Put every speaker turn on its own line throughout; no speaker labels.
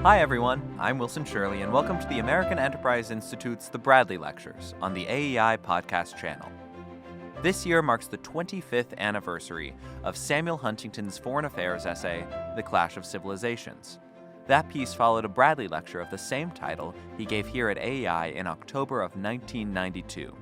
Hi everyone, I'm Wilson Shirley and welcome to the American Enterprise Institute's The Bradley Lectures on the AEI podcast channel. This year marks the 25th anniversary of Samuel Huntington's foreign affairs essay, The Clash of Civilizations. That piece followed a Bradley lecture of the same title he gave here at AEI in October of 1992.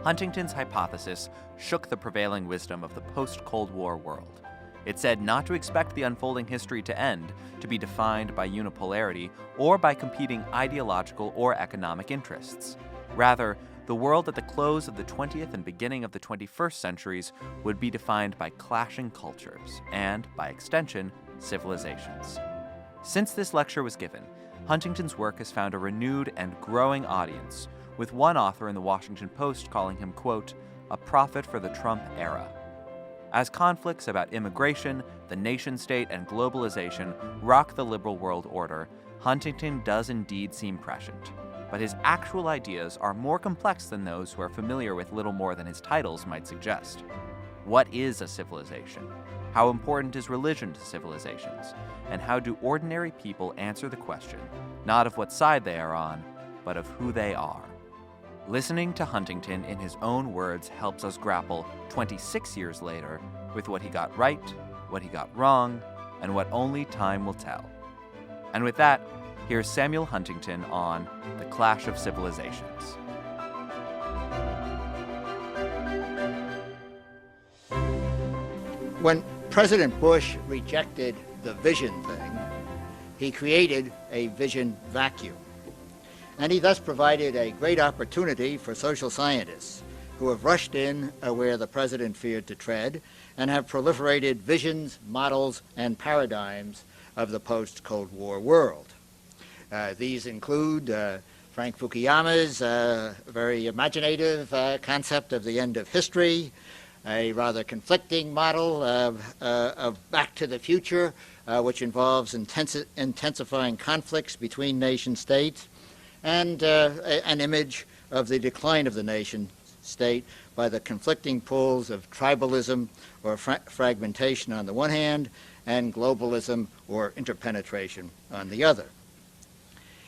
Huntington's hypothesis shook the prevailing wisdom of the post-Cold War world. It said not to expect the unfolding history to end to be defined by unipolarity or by competing ideological or economic interests. Rather, the world at the close of the 20th and beginning of the 21st centuries would be defined by clashing cultures and, by extension, civilizations. Since this lecture was given, Huntington's work has found a renewed and growing audience, with one author in the Washington Post calling him, quote, a prophet for the Trump era. As conflicts about immigration, the nation-state, and globalization rock the liberal world order, Huntington does indeed seem prescient. But his actual ideas are more complex than those who are familiar with little more than his titles might suggest. What is a civilization? How important is religion to civilizations? And how do ordinary people answer the question, not of what side they are on, but of who they are? Listening to Huntington in his own words helps us grapple 26 years later with what he got right, what he got wrong, and what only time will tell. And with that, here's Samuel Huntington on The Clash of Civilizations.
When President Bush rejected the vision thing, he created a vision vacuum. And he thus provided a great opportunity for social scientists who have rushed in where the president feared to tread and have proliferated visions, models, and paradigms of the post-Cold War world. These include Frank Fukuyama's very imaginative concept of the end of history, a rather conflicting model of Back to the Future, which involves intensifying conflicts between nation states, and an image of the decline of the nation state by the conflicting pulls of tribalism or fragmentation on the one hand and globalism or interpenetration on the other.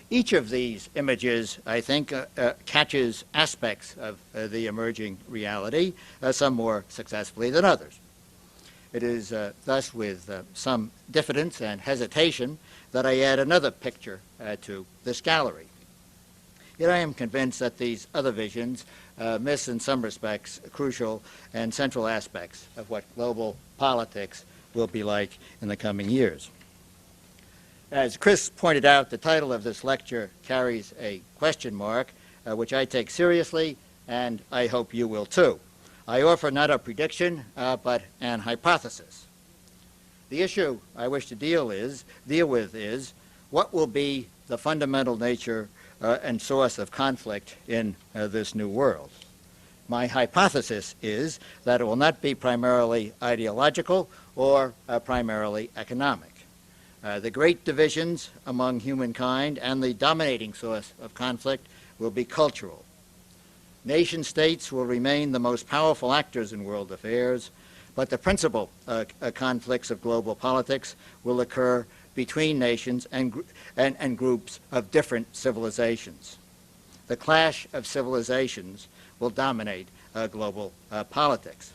Each of these images, I think, catches aspects of the emerging reality, some more successfully than others. It is thus with some diffidence and hesitation that I add another picture to this gallery. Yet I am convinced that these other visions miss in some respects crucial and central aspects of what global politics will be like in the coming years. As Chris pointed out, the title of this lecture carries a question mark, which I take seriously, and I hope you will too. I offer not a prediction, but an hypothesis. The issue I wish to deal with is what will be the fundamental nature and source of conflict in this new world. My hypothesis is that it will not be primarily ideological or primarily economic. The great divisions among humankind and the dominating source of conflict will be cultural. Nation states will remain the most powerful actors in world affairs, but the principal conflicts of global politics will occur between nations and groups of different civilizations. The clash of civilizations will dominate global politics.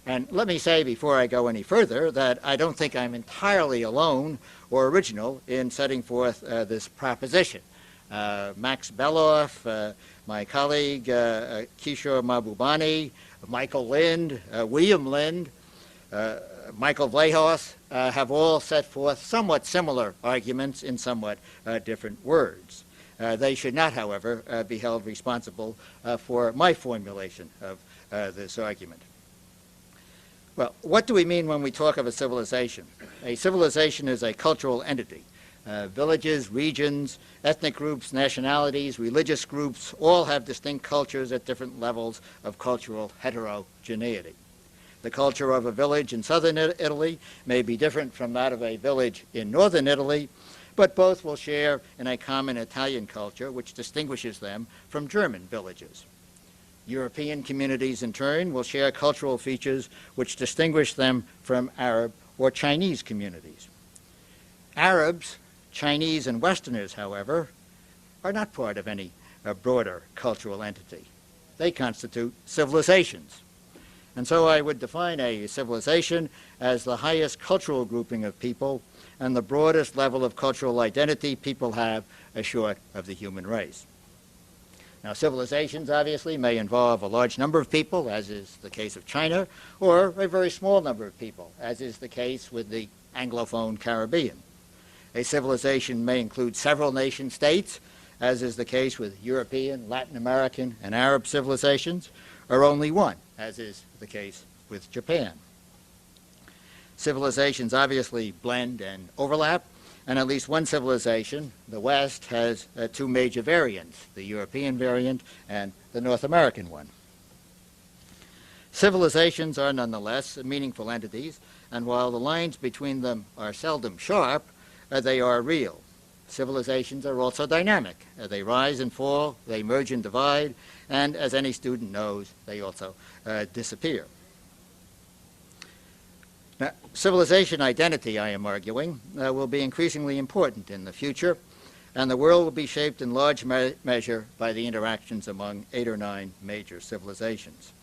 And let me say before I go any further that I don't think I'm entirely alone or original in setting forth this proposition. Max Beloff, my colleague Kishore Mahbubani, Michael Lind, William Lind, Michael Vlahos have all set forth somewhat similar arguments in somewhat different words. They should not, however, be held responsible for my formulation of this argument. Well, what do we mean when we talk of a civilization? A civilization is a cultural entity. Villages, regions, ethnic groups, nationalities, religious groups all have distinct cultures at different levels of cultural heterogeneity. The culture of a village in southern Italy may be different from that of a village in northern Italy, but both will share in a common Italian culture which distinguishes them from German villages. European communities, in turn, will share cultural features which distinguish them from Arab or Chinese communities. Arabs Chinese and Westerners, however, are not part of any broader cultural entity. They constitute civilizations. And so I would define a civilization as the highest cultural grouping of people and the broadest level of cultural identity people have short of the human race. Now, civilizations obviously may involve a large number of people, as is the case of China, or a very small number of people, as is the case with the Anglophone Caribbean. A civilization may include several nation states, as is the case with European, Latin American, and Arab civilizations, or only one, as is the case with Japan. Civilizations obviously blend and overlap, and at least one civilization, the West, has two major variants, the European variant and the North American one. Civilizations are nonetheless meaningful entities, and while the lines between them are seldom sharp, they are real. Civilizations are also dynamic. They rise and fall, they merge and divide, and as any student knows, they also disappear. Now, civilization identity, I am arguing, will be increasingly important in the future, and the world will be shaped in large measure by the interactions among 8 or 9 major civilizations.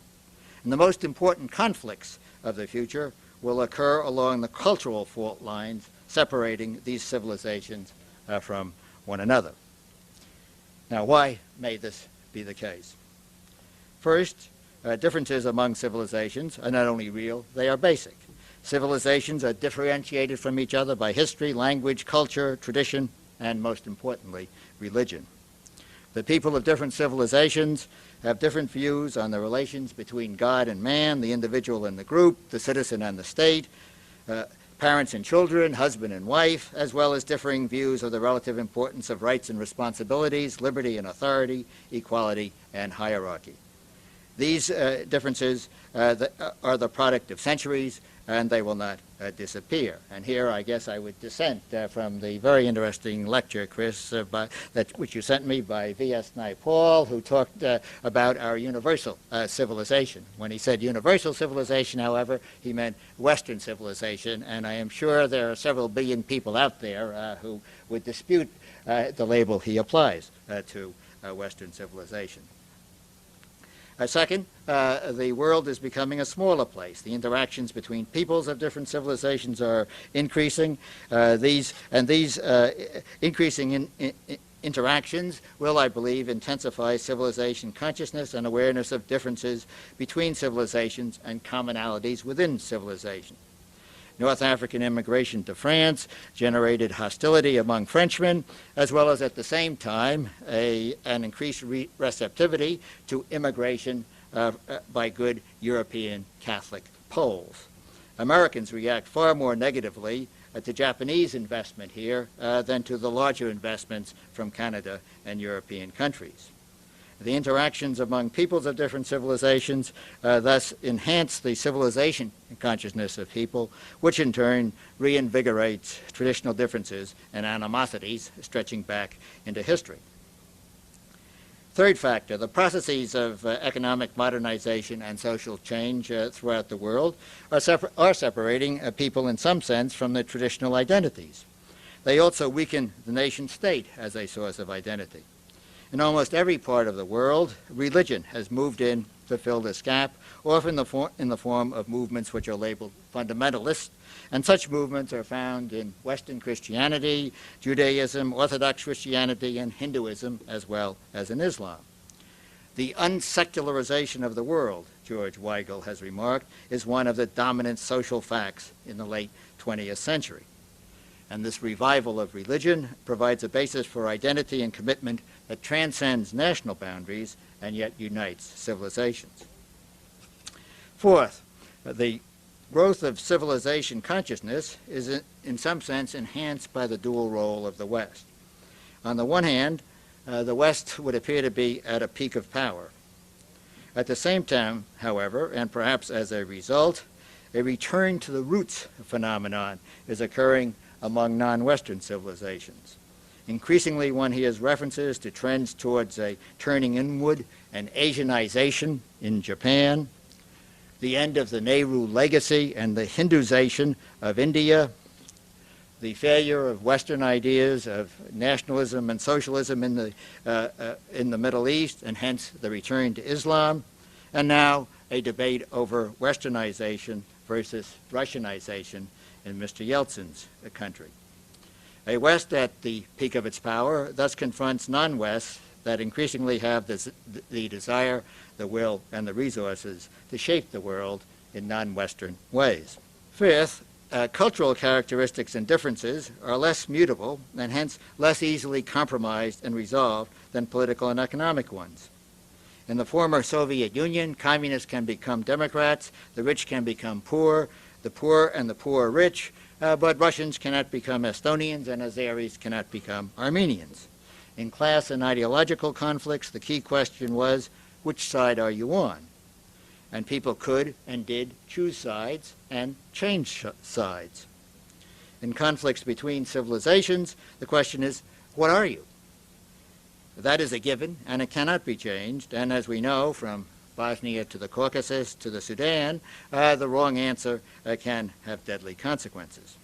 And the most important conflicts of the future will occur along the cultural fault lines separating these civilizations from one another. Now, why may this be the case? First, differences among civilizations are not only real, they are basic. Civilizations are differentiated from each other by history, language, culture, tradition, and most importantly, religion. The people of different civilizations have different views on the relations between God and man, the individual and the group, the citizen and the state, parents and children, husband and wife, as well as differing views of the relative importance of rights and responsibilities, liberty and authority, equality and hierarchy. These differences are the product of centuries, and they will not disappear. And here I guess I would dissent from the very interesting lecture, Chris, which you sent me by V.S. Naipaul, who talked about our universal civilization. When he said universal civilization, however, he meant Western civilization, and I am sure there are several billion people out there who would dispute the label he applies to Western civilization. Second, the world is becoming a smaller place. The interactions between peoples of different civilizations are increasing. These increasing interactions will, I believe, intensify civilization consciousness and awareness of differences between civilizations and commonalities within civilization. North African immigration to France generated hostility among Frenchmen, as well as at the same time an increased receptivity to immigration by good European Catholic Poles. Americans react far more negatively to Japanese investment here than to the larger investments from Canada and European countries. The interactions among peoples of different civilizations thus enhance the civilization consciousness of people, which in turn reinvigorates traditional differences and animosities stretching back into history. Third factor, the processes of economic modernization and social change throughout the world are separating people in some sense from their traditional identities. They also weaken the nation state as a source of identity. In almost every part of the world, religion has moved in to fill this gap, often in the form of movements which are labeled fundamentalist, and such movements are found in Western Christianity, Judaism, Orthodox Christianity, and Hinduism, as well as in Islam. The unsecularization of the world, George Weigel has remarked, is one of the dominant social facts in the late 20th century. And this revival of religion provides a basis for identity and commitment that transcends national boundaries and yet unites civilizations. Fourth, the growth of civilization consciousness is in some sense enhanced by the dual role of the West. On the one hand, the West would appear to be at a peak of power. At the same time, however, and perhaps as a result, a return to the roots phenomenon is occurring among non-Western civilizations. Increasingly, one hears references to trends towards a turning inward and Asianization in Japan, the end of the Nehru legacy and the Hinduization of India, the failure of Western ideas of nationalism and socialism in the Middle East, and hence the return to Islam, and now a debate over Westernization versus Russianization in Mr. Yeltsin's country. A West at the peak of its power thus confronts non-Wests that increasingly have the desire, the will, and the resources to shape the world in non-Western ways. Fifth, cultural characteristics and differences are less mutable and hence less easily compromised and resolved than political and economic ones. In the former Soviet Union, communists can become Democrats, the rich can become poor, the poor and the poor rich, but Russians cannot become Estonians and Azeris cannot become Armenians. In class and ideological conflicts, the key question was, which side are you on? And people could and did choose sides and change sides. In conflicts between civilizations, the question is, what are you? That is a given, and it cannot be changed, and as we know from Bosnia to the Caucasus to the Sudan, the wrong answer can have deadly consequences.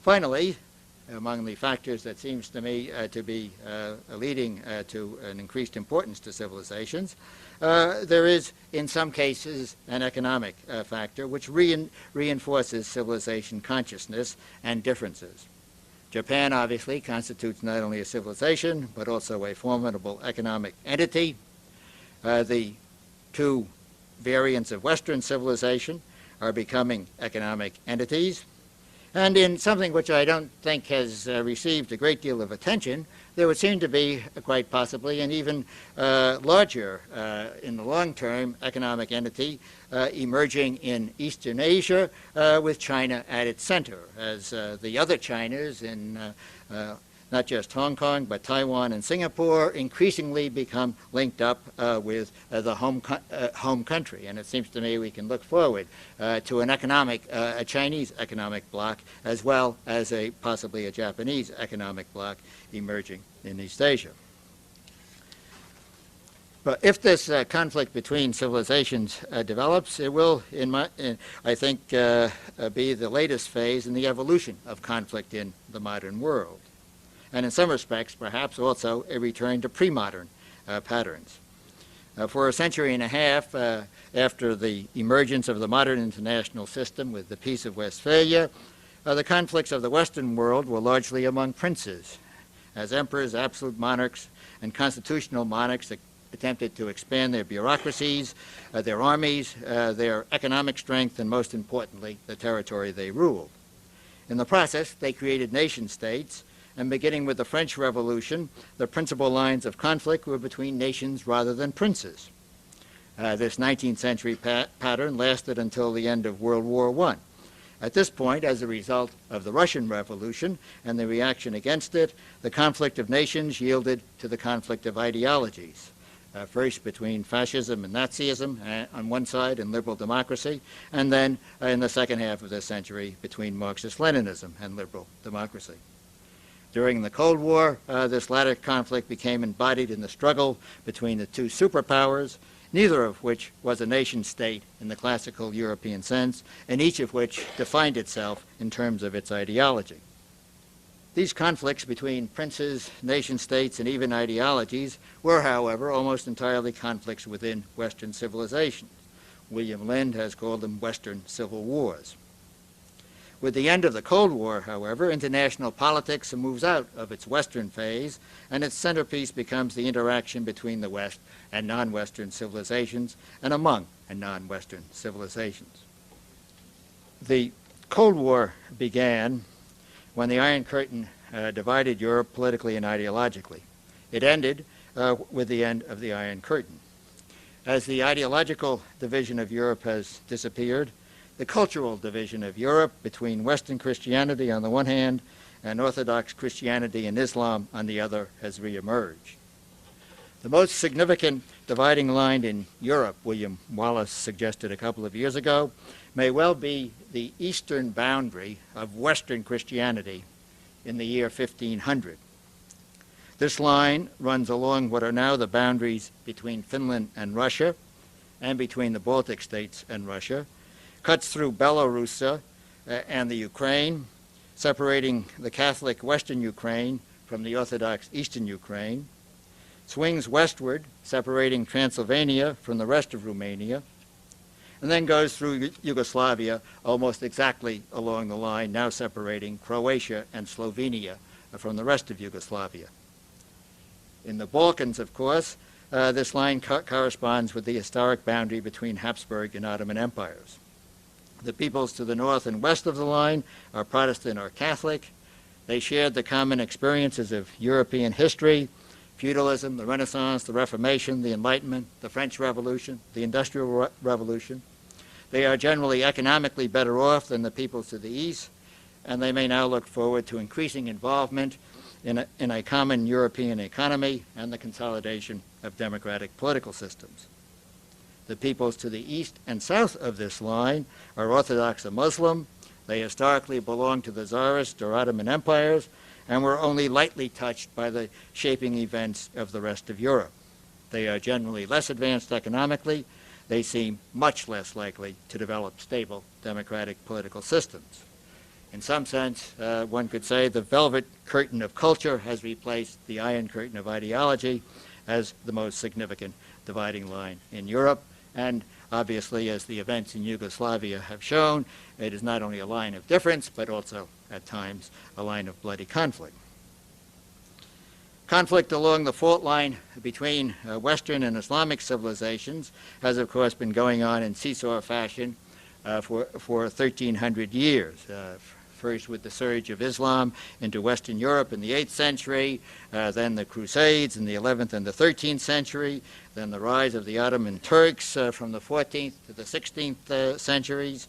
Finally, among the factors that seems to me to be leading to an increased importance to civilizations, there is, in some cases, an economic factor which reinforces civilization consciousness and differences. Japan obviously constitutes not only a civilization, but also a formidable economic entity. The two variants of Western civilization are becoming economic entities. And in something which I don't think has received a great deal of attention, there would seem to be quite possibly an even larger, in the long term, economic entity emerging in Eastern Asia with China at its center, as the other Chinas in not just Hong Kong, but Taiwan and Singapore increasingly become linked up with the home country. And it seems to me we can look forward to an a Chinese economic bloc, as well as possibly a Japanese economic bloc emerging in East Asia. But if this conflict between civilizations develops, it will, I think, be the latest phase in the evolution of conflict in the modern world. And in some respects, perhaps also a return to pre-modern patterns. For a century and a half after the emergence of the modern international system with the Peace of Westphalia, the conflicts of the Western world were largely among princes, as emperors, absolute monarchs, and constitutional monarchs attempted to expand their bureaucracies, their armies, their economic strength, and most importantly, the territory they ruled. In the process, they created nation-states, and beginning with the French Revolution, the principal lines of conflict were between nations rather than princes. This 19th century pattern lasted until the end of World War I. At this point, as a result of the Russian Revolution and the reaction against it, the conflict of nations yielded to the conflict of ideologies. First between fascism and Nazism on one side and liberal democracy, and then in the second half of the century between Marxist-Leninism and liberal democracy. During the Cold War, this latter conflict became embodied in the struggle between the two superpowers, neither of which was a nation-state in the classical European sense, and each of which defined itself in terms of its ideology. These conflicts between princes, nation-states, and even ideologies were, however, almost entirely conflicts within Western civilization. William Lind has called them Western civil wars. With the end of the Cold War, however, international politics moves out of its Western phase, and its centerpiece becomes the interaction between the West and non-Western civilizations and among non-Western civilizations. The Cold War began when the Iron Curtain divided Europe politically and ideologically. It ended with the end of the Iron Curtain. As the ideological division of Europe has disappeared, the cultural division of Europe between Western Christianity on the one hand and Orthodox Christianity and Islam on the other has reemerged. The most significant dividing line in Europe, William Wallace suggested a couple of years ago, may well be the eastern boundary of Western Christianity in the year 1500. This line runs along what are now the boundaries between Finland and Russia, and between the Baltic states and Russia, cuts through Belarusia, and the Ukraine, separating the Catholic Western Ukraine from the Orthodox Eastern Ukraine, swings westward, separating Transylvania from the rest of Romania, and then goes through Yugoslavia almost exactly along the line now separating Croatia and Slovenia from the rest of Yugoslavia. In the Balkans, of course, this line corresponds with the historic boundary between Habsburg and Ottoman empires. The peoples to the north and west of the line are Protestant or Catholic. They shared the common experiences of European history, feudalism, the Renaissance, the Reformation, the Enlightenment, the French Revolution, the Industrial Revolution. They are generally economically better off than the peoples to the east, and they may now look forward to increasing involvement in a common European economy and the consolidation of democratic political systems. The peoples to the east and south of this line are Orthodox or Muslim. They historically belonged to the Tsarist or Ottoman empires and were only lightly touched by the shaping events of the rest of Europe. They are generally less advanced economically. They seem much less likely to develop stable democratic political systems. In some sense, one could say the velvet curtain of culture has replaced the iron curtain of ideology as the most significant dividing line in Europe. And obviously, as the events in Yugoslavia have shown, it is not only a line of difference, but also, at times, a line of bloody conflict. Conflict along the fault line between Western and Islamic civilizations has, of course, been going on in seesaw fashion for 1,300 years. First with the surge of Islam into Western Europe in the 8th century, then the Crusades in the 11th and the 13th century, then the rise of the Ottoman Turks from the 14th to the 16th centuries,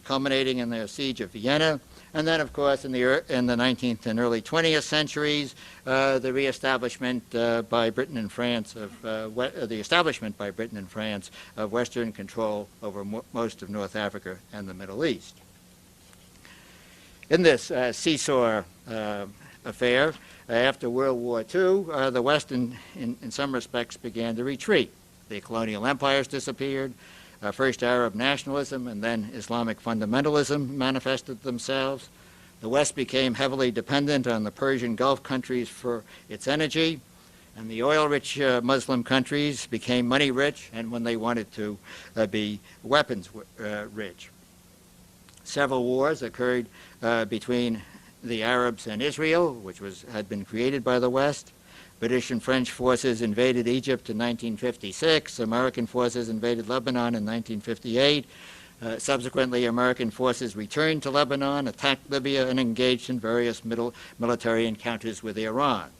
culminating in their siege of Vienna. And then, of course, in the 19th and early 20th centuries, the reestablishment by Britain and France of Western control over most of North Africa and the Middle East. In this seesaw affair, after World War II, the West, in some respects, began to retreat. The colonial empires disappeared. First Arab nationalism and then Islamic fundamentalism manifested themselves. The West became heavily dependent on the Persian Gulf countries for its energy, and the oil-rich Muslim countries became money-rich and, when they wanted to, be weapons-rich. Several wars occurred between the Arabs and Israel, which had been created by the West. British and French forces invaded Egypt in 1956. American forces invaded Lebanon in 1958. Subsequently, American forces returned to Lebanon, attacked Libya, and engaged in various military encounters with Iran.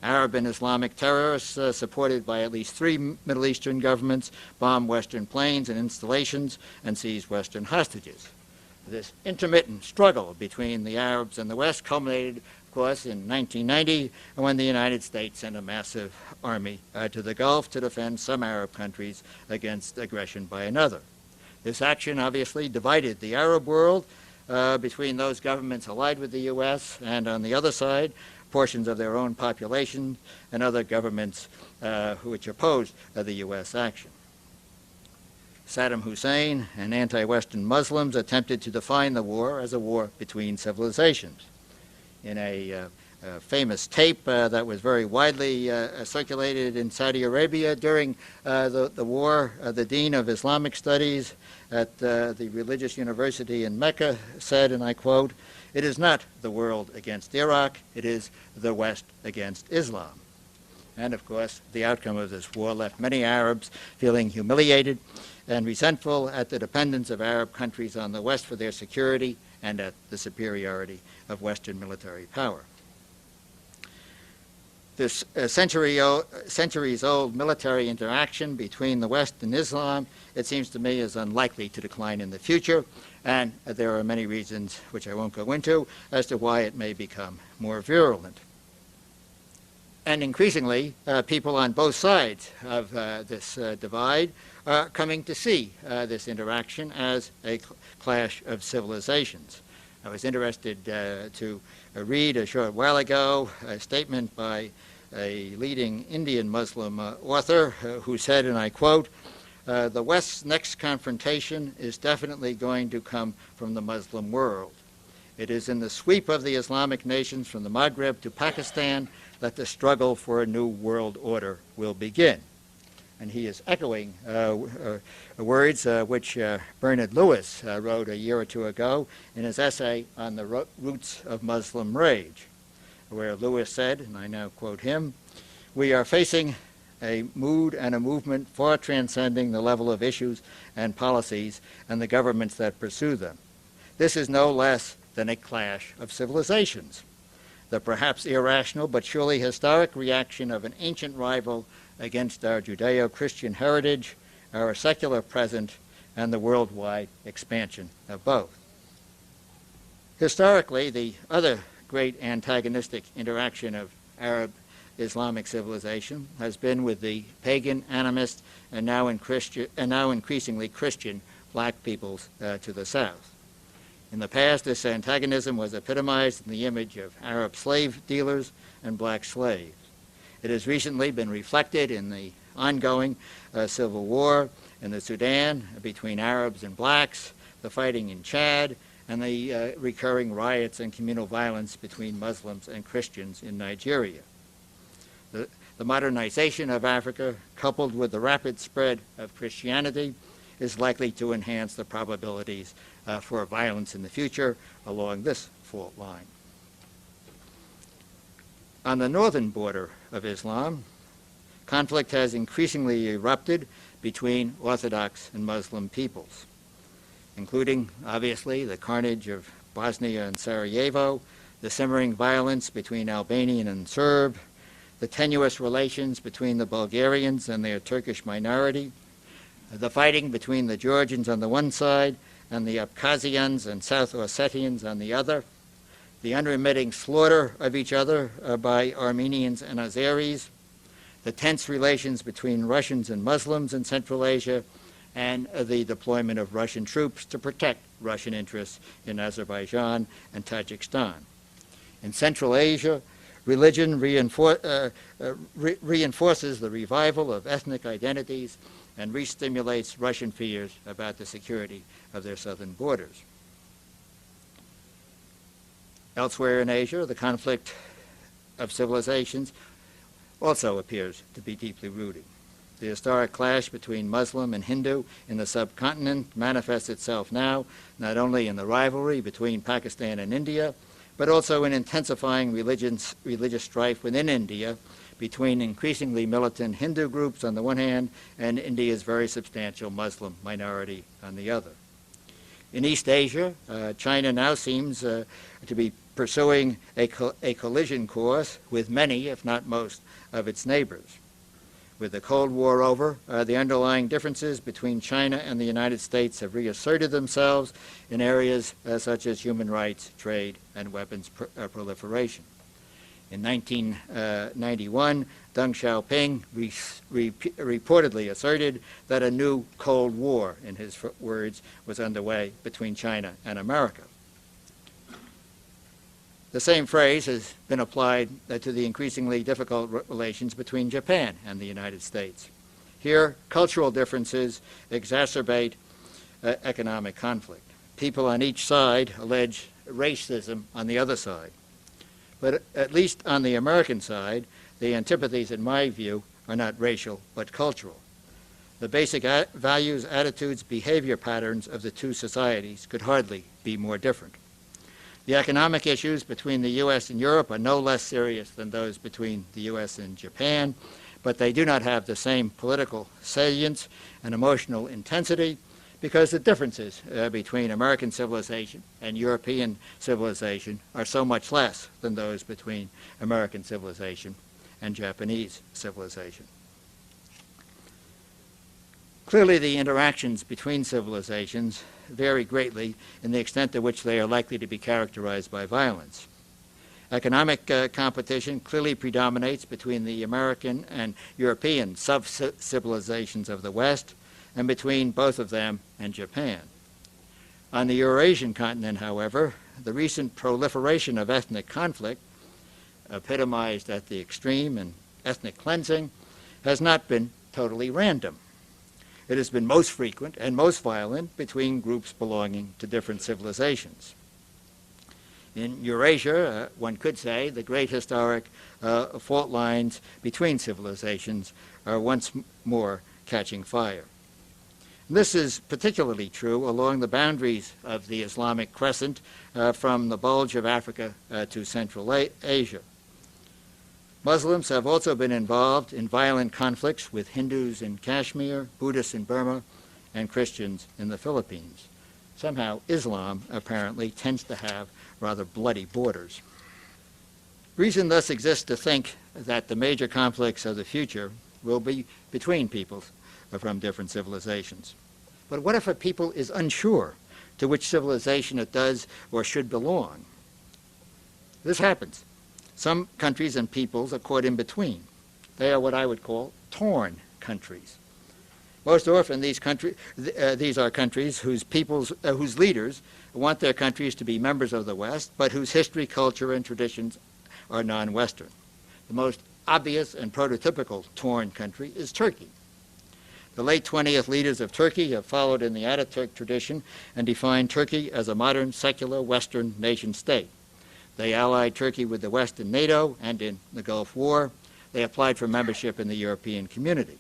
Arab and Islamic terrorists, supported by at least 3 Middle Eastern governments, bombed Western planes and installations and seized Western hostages. This intermittent struggle between the Arabs and the West culminated, of course, in 1990, when the United States sent a massive army to the Gulf to defend some Arab countries against aggression by another. This action obviously divided the Arab world between those governments allied with the U.S. and, on the other side, portions of their own population and other governments which opposed the U.S. action. Saddam Hussein and anti-Western Muslims attempted to define the war as a war between civilizations. In a famous tape that was very widely circulated in Saudi Arabia during the war, the Dean of Islamic Studies at the religious university in Mecca said, and I quote, "It is not the world against Iraq, it is the West against Islam." And of course, the outcome of this war left many Arabs feeling humiliated and resentful at the dependence of Arab countries on the West for their security and at the superiority of Western military power. This centuries-old military interaction between the West and Islam, it seems to me, is unlikely to decline in the future, and there are many reasons, which I won't go into, as to why it may become more virulent. And increasingly, people on both sides of this divide are coming to see this interaction as a clash of civilizations. I was interested to read a short while ago a statement by a leading Indian Muslim author who said, and I quote, The West's next confrontation is definitely going to come from the Muslim world. It is in the sweep of the Islamic nations from the Maghreb to Pakistan that the struggle for a new world order will begin. And he is echoing words which Bernard Lewis wrote a year or two ago in his essay on the roots of Muslim rage, where Lewis said, and I now quote him, "We are facing a mood and a movement far transcending the level of issues and policies and the governments that pursue them. This is no less than a clash of civilizations, the perhaps irrational but surely historic reaction of an ancient rival against our Judeo-Christian heritage, our secular present, and the worldwide expansion of both." Historically, the other great antagonistic interaction of Arab Islamic civilization has been with the pagan, animist, and now increasingly Christian black peoples to the south. In the past, this antagonism was epitomized in the image of Arab slave dealers and black slaves. It has recently been reflected in the ongoing civil war in the Sudan between Arabs and blacks, the fighting in Chad, and the recurring riots and communal violence between Muslims and Christians in Nigeria. The modernization of Africa, coupled with the rapid spread of Christianity, is likely to enhance the probabilities for violence in the future along this fault line. On the northern border of Islam, conflict has increasingly erupted between Orthodox and Muslim peoples, including, obviously, the carnage of Bosnia and Sarajevo, the simmering violence between Albanian and Serb, the tenuous relations between the Bulgarians and their Turkish minority, the fighting between the Georgians on the one side and the Abkhazians and South Ossetians on the other, the unremitting slaughter of each other by Armenians and Azeris, the tense relations between Russians and Muslims in Central Asia, and the deployment of Russian troops to protect Russian interests in Azerbaijan and Tajikistan. In Central Asia, religion reinforces the revival of ethnic identities and re-stimulates Russian fears about the security of their southern borders. Elsewhere in Asia, the conflict of civilizations also appears to be deeply rooted. The historic clash between Muslim and Hindu in the subcontinent manifests itself now not only in the rivalry between Pakistan and India, but also in intensifying religious strife within India between increasingly militant Hindu groups on the one hand and India's very substantial Muslim minority on the other. In East Asia, China now seems to be pursuing a collision course with many, if not most, of its neighbors. With the Cold War over, the underlying differences between China and the United States have reasserted themselves in areas such as human rights, trade, and weapons proliferation. In 1991, Deng Xiaoping reportedly asserted that a new Cold War, in his words, was underway between China and America. The same phrase has been applied to the increasingly difficult relations between Japan and the United States. Here, cultural differences exacerbate economic conflict. People on each side allege racism on the other side. But at least on the American side, the antipathies, in my view, are not racial but cultural. The basic values, attitudes, behavior patterns of the two societies could hardly be more different. The economic issues between the U.S. and Europe are no less serious than those between the U.S. and Japan, but they do not have the same political salience and emotional intensity because the differences between American civilization and European civilization are so much less than those between American civilization and Japanese civilization. Clearly, the interactions between civilizations vary greatly in the extent to which they are likely to be characterized by violence. Economic competition clearly predominates between the American and European sub-civilizations of the West and between both of them and Japan. On the Eurasian continent, however, the recent proliferation of ethnic conflict, epitomized at the extreme in ethnic cleansing, has not been totally random. It has been most frequent and most violent between groups belonging to different civilizations. In Eurasia, one could say the great historic fault lines between civilizations are once more catching fire. And this is particularly true along the boundaries of the Islamic crescent from the bulge of Africa to Central Asia. Muslims have also been involved in violent conflicts with Hindus in Kashmir, Buddhists in Burma, and Christians in the Philippines. Somehow, Islam apparently tends to have rather bloody borders. Reason thus exists to think that the major conflicts of the future will be between peoples from different civilizations. But what if a people is unsure to which civilization it does or should belong? This happens. Some countries and peoples are caught in between. They are what I would call torn countries. Most often, these are countries whose peoples, whose leaders want their countries to be members of the West, but whose history, culture, and traditions are non-Western. The most obvious and prototypical torn country is Turkey. The late 20th leaders of Turkey have followed in the Ataturk tradition and defined Turkey as a modern, secular, Western nation-state. They allied Turkey with the West in NATO and in the Gulf War. They applied for membership in the European Community.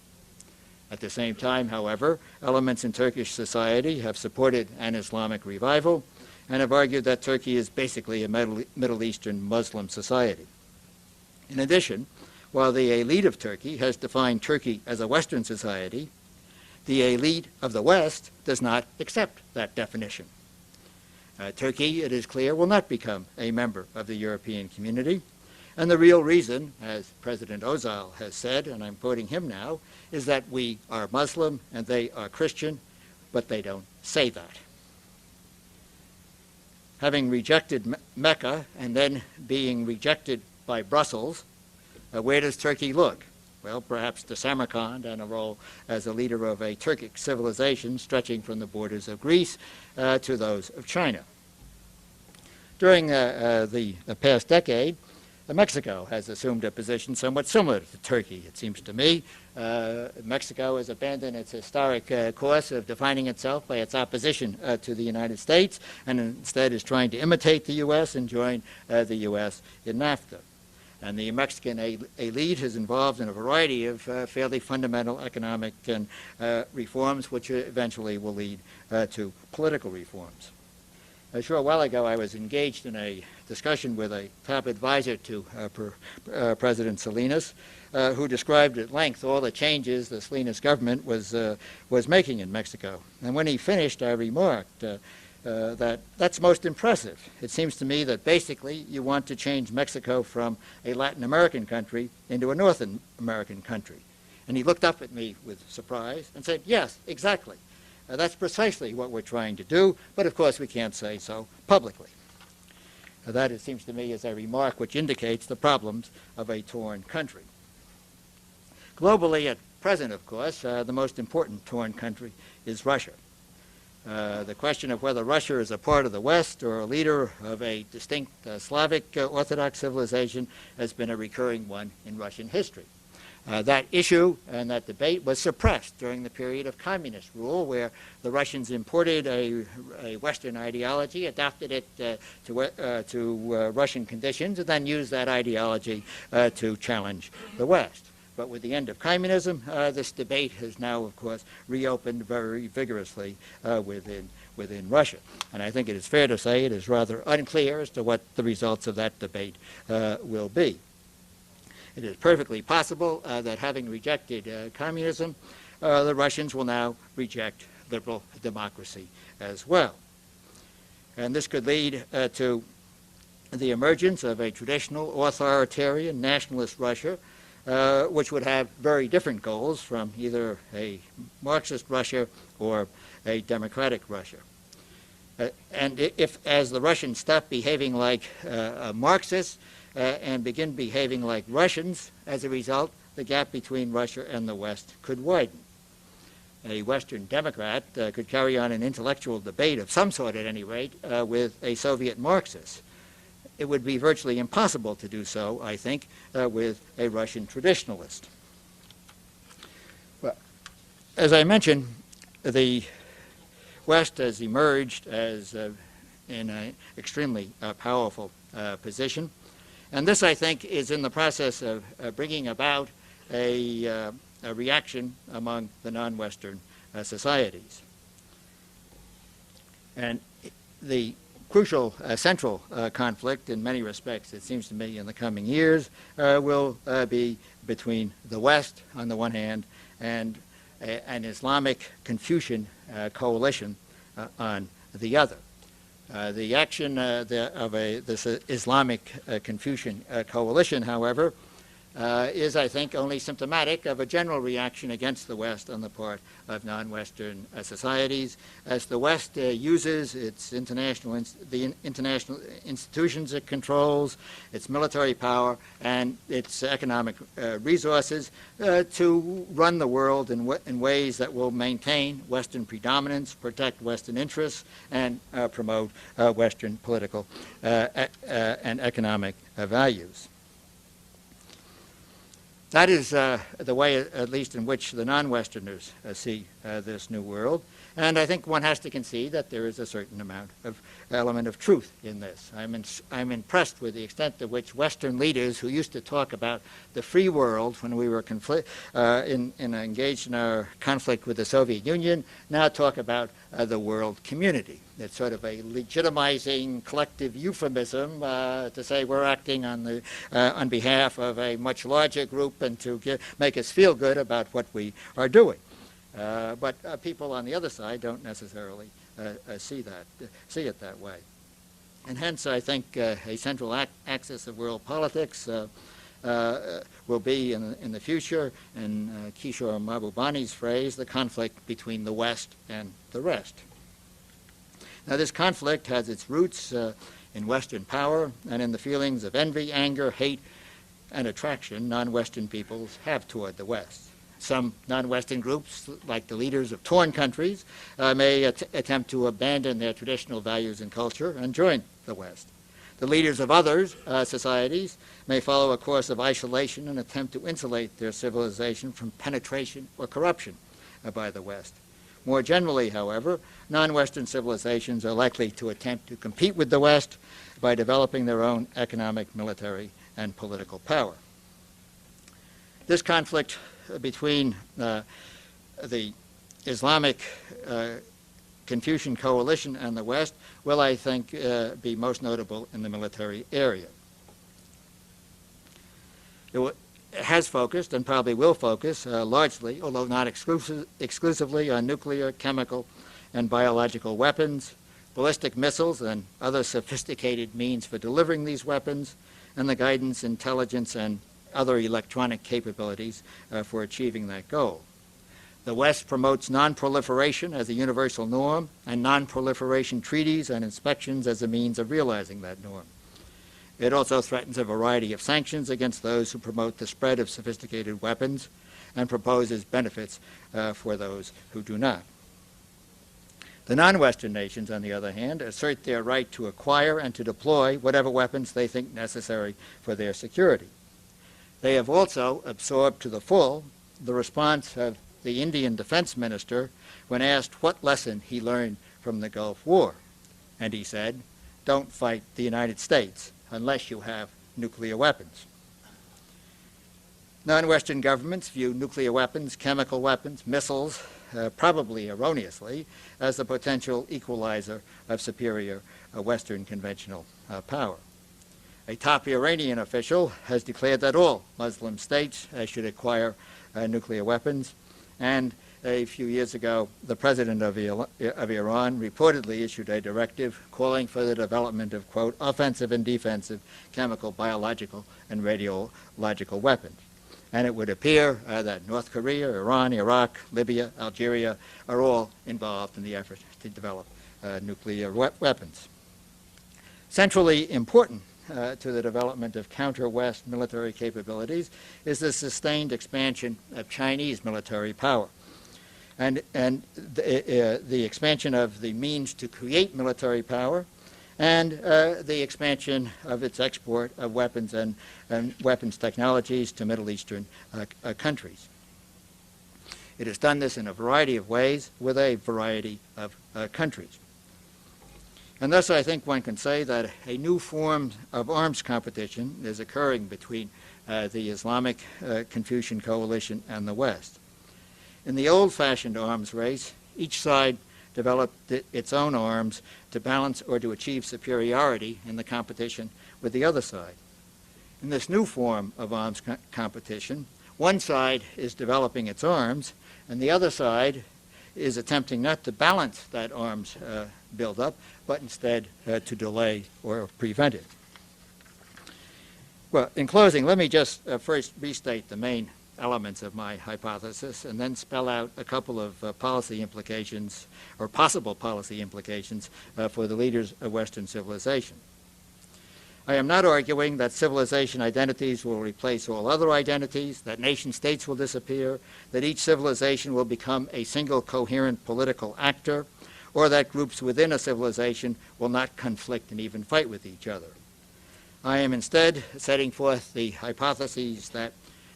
At the same time, however, elements in Turkish society have supported an Islamic revival and have argued that Turkey is basically a Middle Eastern Muslim society. In addition, while the elite of Turkey has defined Turkey as a Western society, the elite of the West does not accept that definition. Turkey, it is clear, will not become a member of the European Community, and the real reason, as President Özal has said, and I'm quoting him now, is that we are Muslim and they are Christian, but they don't say that. Having rejected Mecca and then being rejected by Brussels, where does Turkey look? Well, perhaps to Samarkand and a role as a leader of a Turkic civilization stretching from the borders of Greece to those of China. During the past decade, Mexico has assumed a position somewhat similar to Turkey, it seems to me. Mexico has abandoned its historic course of defining itself by its opposition to the United States, and instead is trying to imitate the U.S. and join the U.S. in NAFTA. And the Mexican elite is involved in a variety of fairly fundamental economic and reforms, which eventually will lead to political reforms. A short while ago, I was engaged in a discussion with a top advisor to President Salinas, who described at length all the changes the Salinas government was making in Mexico. And when he finished, I remarked that that's most impressive. It seems to me that basically you want to change Mexico from a Latin American country into a North American country. And he looked up at me with surprise and said, yes, exactly. That's precisely what we're trying to do, but of course we can't say so publicly. That, it seems to me, is a remark which indicates the problems of a torn country. Globally at present, of course, the most important torn country is Russia. The question of whether Russia is a part of the West or a leader of a distinct Slavic Orthodox civilization has been a recurring one in Russian history. That issue and that debate was suppressed during the period of communist rule, where the Russians imported a Western ideology, adapted it to Russian conditions, and then used that ideology to challenge the West. But with the end of communism, this debate has now, of course, reopened very vigorously within Russia. And I think it is fair to say it is rather unclear as to what the results of that debate will be. It is perfectly possible that having rejected communism, the Russians will now reject liberal democracy as well. And this could lead to the emergence of a traditional authoritarian nationalist Russia, which would have very different goals from either a Marxist Russia or a democratic Russia. And if, as the Russians stop behaving like Marxists and begin behaving like Russians, as a result, the gap between Russia and the West could widen. A Western Democrat could carry on an intellectual debate of some sort, at any rate, with a Soviet Marxist. It would be virtually impossible to do so, I think, with a Russian traditionalist. Well, As I mentioned, the West has emerged as in an extremely powerful position. And this, I think, is in the process of bringing about a reaction among the non-Western societies. And the crucial central conflict, in many respects, it seems to me, in the coming years, will be between the West, on the one hand, and an Islamic Confucian coalition on the other. The action of this Islamic Confucian coalition, however, is, I think, only symptomatic of a general reaction against the West on the part of non-Western societies, as the West uses its international institutions it controls, its military power, and its economic resources to run the world in ways that will maintain Western predominance, protect Western interests, and promote Western political and economic values. That is the way, at least, in which the non-Westerners see this new world. And I think one has to concede that there is a certain amount of element of truth in this. I'm impressed with the extent to which Western leaders who used to talk about the free world when we were engaged in our conflict with the Soviet Union now talk about the world community. It's sort of a legitimizing collective euphemism to say we're acting on behalf of a much larger group and to make us feel good about what we are doing. But people on the other side don't necessarily see it that way. And hence, I think a central axis of world politics will be in the future, in Kishore Mahbubani's phrase, the conflict between the West and the rest. Now, this conflict has its roots in Western power and in the feelings of envy, anger, hate, and attraction non-Western peoples have toward the West. Some non-Western groups, like the leaders of torn countries, may attempt to abandon their traditional values and culture and join the West. The leaders of other societies may follow a course of isolation and attempt to insulate their civilization from penetration or corruption by the West. More generally, however, non-Western civilizations are likely to attempt to compete with the West by developing their own economic, military, and political power. This conflict between the Islamic Confucian coalition and the West will, I think, be most notable in the military area. It has focused and probably will focus largely, although not exclusively, on nuclear, chemical, and biological weapons, ballistic missiles, and other sophisticated means for delivering these weapons, and the guidance, intelligence, and other electronic capabilities for achieving that goal. The West promotes non-proliferation as a universal norm and non-proliferation treaties and inspections as a means of realizing that norm. It also threatens a variety of sanctions against those who promote the spread of sophisticated weapons and proposes benefits for those who do not. The non-Western nations, on the other hand, assert their right to acquire and to deploy whatever weapons they think necessary for their security. They have also absorbed to the full the response of the Indian defense minister when asked what lesson he learned from the Gulf War. And he said, "Don't fight the United States unless you have nuclear weapons." Non-Western governments view nuclear weapons, chemical weapons, missiles, probably erroneously, as the potential equalizer of superior Western conventional power. A top Iranian official has declared that all Muslim states should acquire nuclear weapons, and a few years ago, the president of Iran reportedly issued a directive calling for the development of, quote, offensive and defensive chemical, biological, and radiological weapons. And it would appear that North Korea, Iran, Iraq, Libya, Algeria are all involved in the effort to develop nuclear weapons. Centrally important to the development of counter-West military capabilities is the sustained expansion of Chinese military power. And the expansion of the means to create military power and the expansion of its export of weapons and weapons technologies to Middle Eastern countries. It has done this in a variety of ways with a variety of countries. And thus I think one can say that a new form of arms competition is occurring between the Islamic Confucian coalition and the West. In the old-fashioned arms race, each side developed its own arms to balance or to achieve superiority in the competition with the other side. In this new form of arms competition, one side is developing its arms, and the other side is attempting not to balance that arms buildup, but instead to delay or prevent it. Well, in closing, let me just first restate the main elements of my hypothesis and then spell out a couple of policy implications, or possible policy implications, for the leaders of Western civilization. I am not arguing that civilization identities will replace all other identities, that nation states will disappear, that each civilization will become a single coherent political actor, or that groups within a civilization will not conflict and even fight with each other. I am instead setting forth the hypotheses that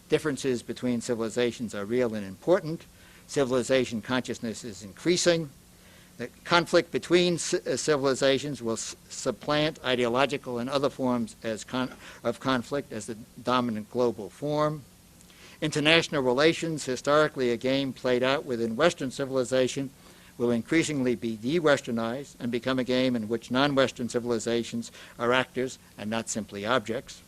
differences between civilizations are real and important, civilization consciousness is increasing, that conflict between civilizations will supplant ideological and other forms of conflict as the dominant global form. International relations, historically a game played out within Western civilization, will increasingly be de-Westernized and become a game in which non-Western civilizations are actors and not simply objects.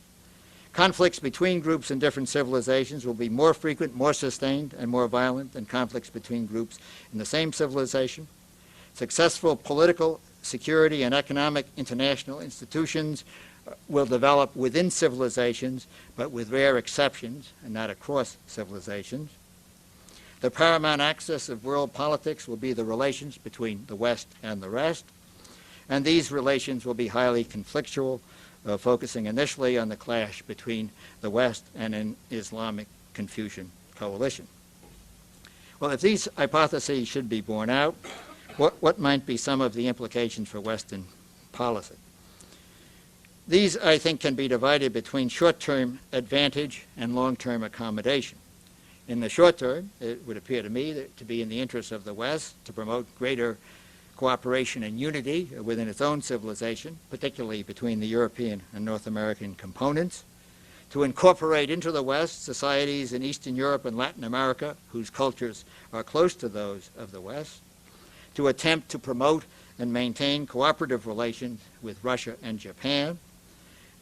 Conflicts between groups in different civilizations will be more frequent, more sustained, and more violent than conflicts between groups in the same civilization. Successful political, security, and economic international institutions will develop within civilizations, but with rare exceptions, and not across civilizations. The paramount axis of world politics will be the relations between the West and the rest, and these relations will be highly conflictual, focusing initially on the clash between the West and an Islamic Confucian coalition. Well, if these hypotheses should be borne out, what might be some of the implications for Western policy? These, I think, can be divided between short-term advantage and long-term accommodation. In the short term, it would appear to me to be in the interest of the West to promote greater cooperation and unity within its own civilization, particularly between the European and North American components, to incorporate into the West societies in Eastern Europe and Latin America whose cultures are close to those of the West, to attempt to promote and maintain cooperative relations with Russia and Japan,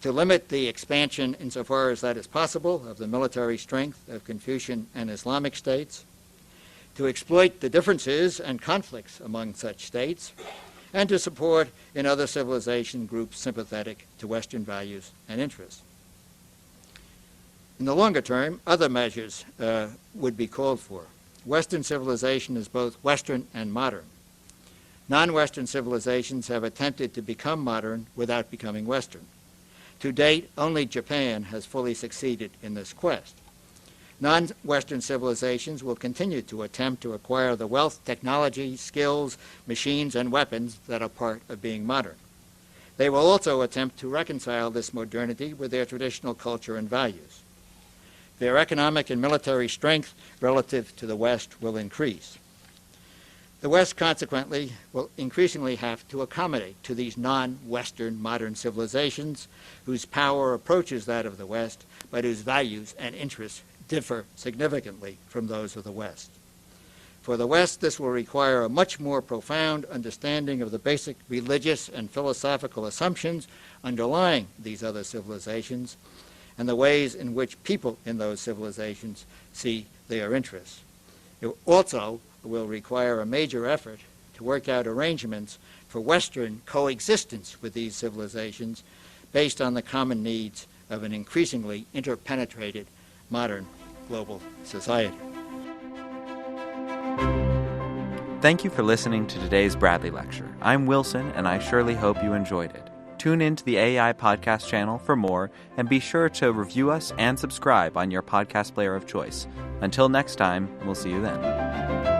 to limit the expansion insofar as that is possible of the military strength of Confucian and Islamic states, to exploit the differences and conflicts among such states, and to support in other civilization groups sympathetic to Western values and interests. In the longer term, other measures would be called for. Western civilization is both Western and modern. Non-Western civilizations have attempted to become modern without becoming Western. To date, only Japan has fully succeeded in this quest. Non-Western civilizations will continue to attempt to acquire the wealth, technology, skills, machines, and weapons that are part of being modern. They will also attempt to reconcile this modernity with their traditional culture and values. Their economic and military strength relative to the West will increase. The West, consequently, will increasingly have to accommodate to these non-Western modern civilizations whose power approaches that of the West, but whose values and interests differ significantly from those of the West. For the West, this will require a much more profound understanding of the basic religious and philosophical assumptions underlying these other civilizations and the ways in which people in those civilizations see their interests. It also will require a major effort to work out arrangements for Western coexistence with these civilizations based on the common needs of an increasingly interpenetrated modern global society.
Thank you for listening to today's Bradley Lecture. I'm Wilson, and I surely hope you enjoyed it. Tune in to the AEI Podcast channel for more, and be sure to review us and subscribe on your podcast player of choice. Until next time, we'll see you then.